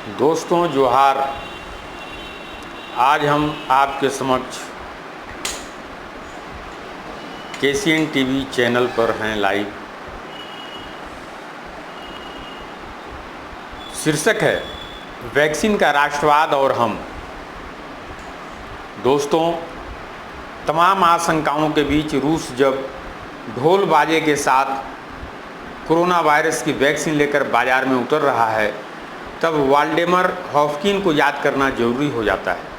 दोस्तों जोहार। आज हम आपके समक्ष KCN TV चैनल पर हैं लाइव। शीर्षक है वैक्सीन का राष्ट्रवाद और हम। दोस्तों, तमाम आशंकाओं के बीच रूस जब ढोल बाजे के साथ कोरोना वायरस की वैक्सीन लेकर बाजार में उतर रहा है, तब वाल्डेमर हॉफकिन को याद करना जरूरी हो जाता है।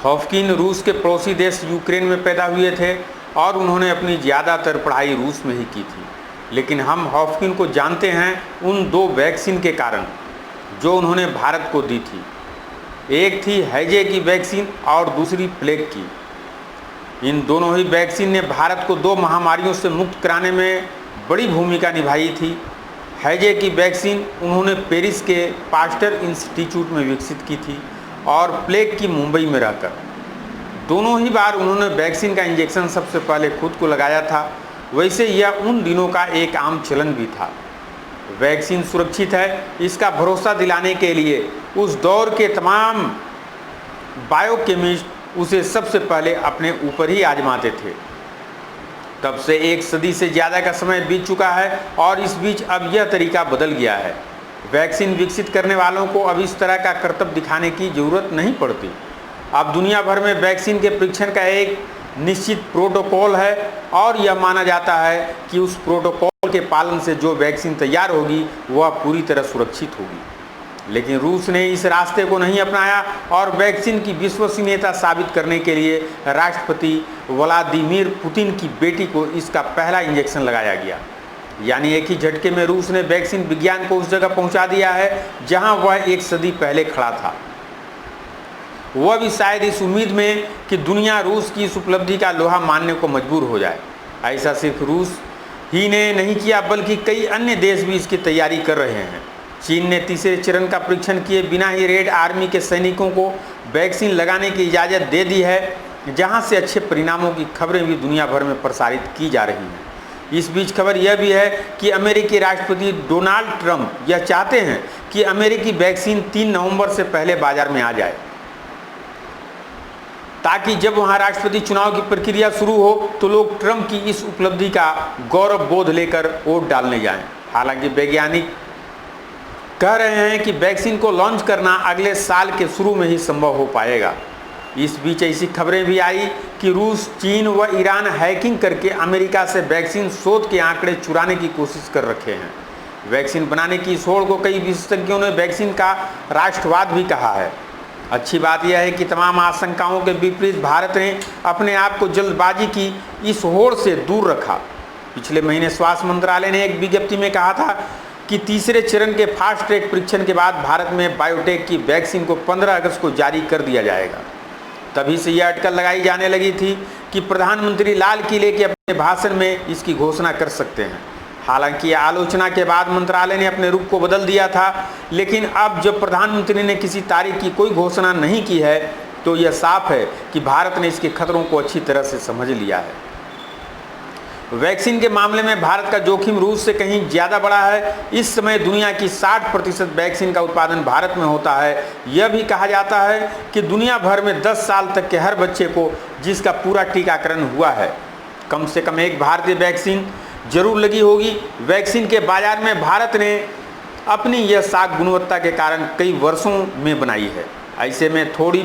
हॉफकिन रूस के पड़ोसी देश यूक्रेन में पैदा हुए थे और उन्होंने अपनी ज़्यादातर पढ़ाई रूस में ही की थी। लेकिन हम हॉफकिन को जानते हैं उन दो वैक्सीन के कारण जो उन्होंने भारत को दी थी। एक थी हैजे की वैक्सीन और दूसरी प्लेग की। इन दोनों ही वैक्सीन ने भारत को दो महामारियों से मुक्त कराने में बड़ी भूमिका निभाई थी। हैजे की वैक्सीन उन्होंने पेरिस के पास्टर इंस्टीट्यूट में विकसित की थी और प्लेग की मुंबई में रहकर। दोनों ही बार उन्होंने वैक्सीन का इंजेक्शन सबसे पहले खुद को लगाया था। वैसे यह उन दिनों का एक आम चलन भी था। वैक्सीन सुरक्षित है, इसका भरोसा दिलाने के लिए उस दौर के तमाम बायोकेमिस्ट उसे सबसे पहले अपने ऊपर ही आजमाते थे। तब से एक सदी से ज़्यादा का समय बीत चुका है और इस बीच अब यह तरीका बदल गया है। वैक्सीन विकसित करने वालों को अब इस तरह का करतब दिखाने की ज़रूरत नहीं पड़ती। अब दुनिया भर में वैक्सीन के परीक्षण का एक निश्चित प्रोटोकॉल है और यह माना जाता है कि उस प्रोटोकॉल के पालन से जो वैक्सीन तैयार होगी वह पूरी तरह सुरक्षित होगी। लेकिन रूस ने इस रास्ते को नहीं अपनाया और वैक्सीन की विश्वसनीयता साबित करने के लिए राष्ट्रपति व्लादिमीर पुतिन की बेटी को इसका पहला इंजेक्शन लगाया गया। यानी एक ही झटके में रूस ने वैक्सीन विज्ञान को उस जगह पहुंचा दिया है जहां वह एक सदी पहले खड़ा था। वह भी शायद इस उम्मीद में कि दुनिया रूस की इस उपलब्धि का लोहा मानने को मजबूर हो जाए। ऐसा सिर्फ रूस ही ने नहीं किया बल्कि कई अन्य देश भी इसकी तैयारी कर रहे हैं। चीन ने तीसरे चरण का परीक्षण किए बिना ही रेड आर्मी के सैनिकों को वैक्सीन लगाने की इजाज़त दे दी है, जहां से अच्छे परिणामों की खबरें भी दुनिया भर में प्रसारित की जा रही हैं। इस बीच खबर यह भी है कि अमेरिकी राष्ट्रपति डोनाल्ड ट्रंप यह चाहते हैं कि अमेरिकी वैक्सीन 3 नवंबर से पहले बाजार में आ जाए, ताकि जब वहां राष्ट्रपति चुनाव की प्रक्रिया शुरू हो तो लोग ट्रंप की इस उपलब्धि का गौरव बोध लेकर वोट डालने जाएं। हालांकि वैज्ञानिक कह रहे हैं कि वैक्सीन को लॉन्च करना अगले साल के शुरू में ही संभव हो पाएगा। इस बीच ऐसी खबरें भी आई कि रूस, चीन व ईरान हैकिंग करके अमेरिका से वैक्सीन शोध के आंकड़े चुराने की कोशिश कर रखे हैं। वैक्सीन बनाने की इस होड़ को कई विशेषज्ञों ने वैक्सीन का राष्ट्रवाद भी कहा है। अच्छी बात यह है कि तमाम आशंकाओं के विपरीत भारत ने अपने आप को जल्दबाजी की इस होड़ से दूर रखा। पिछले महीने स्वास्थ्य मंत्रालय ने एक विज्ञप्ति में कहा था कि तीसरे चरण के फास्ट ट्रैक परीक्षण के बाद भारत में बायोटेक की वैक्सीन को 15 अगस्त को जारी कर दिया जाएगा। तभी से यह अटकल लगाई जाने लगी थी कि प्रधानमंत्री लाल किले के अपने भाषण में इसकी घोषणा कर सकते हैं। हालांकि आलोचना के बाद मंत्रालय ने अपने रुख को बदल दिया था, लेकिन अब जब प्रधानमंत्री ने किसी तारीख की कोई घोषणा नहीं की है तो यह साफ है कि भारत ने इसके खतरों को अच्छी तरह से समझ लिया है। वैक्सीन के मामले में भारत का जोखिम रूस से कहीं ज़्यादा बड़ा है। इस समय दुनिया की 60% वैक्सीन का उत्पादन भारत में होता है। यह भी कहा जाता है कि दुनिया भर में 10 साल तक के हर बच्चे को जिसका पूरा टीकाकरण हुआ है, कम से कम एक भारतीय वैक्सीन जरूर लगी होगी। वैक्सीन के बाजार में भारत ने अपनी यह साख गुणवत्ता के कारण कई वर्षों में बनाई है। ऐसे में थोड़ी